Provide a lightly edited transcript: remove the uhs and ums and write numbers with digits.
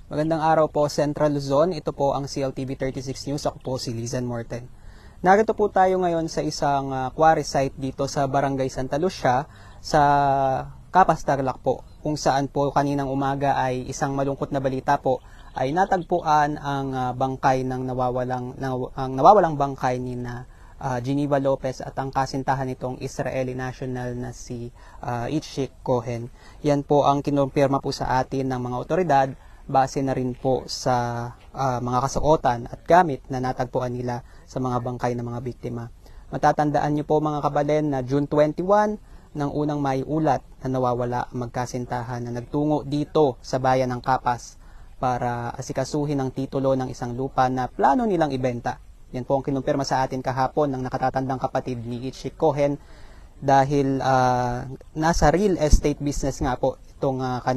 Magandang araw po, Central Luzon. Ito po ang CLTV 36 News. Ako po si Lizan Morten. Narito po tayo ngayon sa isang quarry site dito sa Barangay Santa Lucia sa Capas, Tarlac po, kung saan po kaninang umaga ay isang malungkot na balita po ay natagpuan ang bangkay ng nawawalang bangkay ni Geneva Lopez at ang kasintahan nitong Israeli national na si Itzik Cohen. Yan po ang kinumpirma po sa atin ng mga otoridad base na rin po sa mga kasuotan at gamit na natagpuan nila sa mga bangkay ng mga biktima. Matatandaan niyo po mga kabalen na June 21 nang unang may ulat na nawawala ang magkasintahan na nagtungo dito sa bayan ng Capas para asikasuhin ang titulo ng isang lupa na plano nilang ibenta. Yan po ang kinumpirma sa atin kahapon ng nakatatandang kapatid ni Itzik Cohen dahil nasa real estate business nga po itong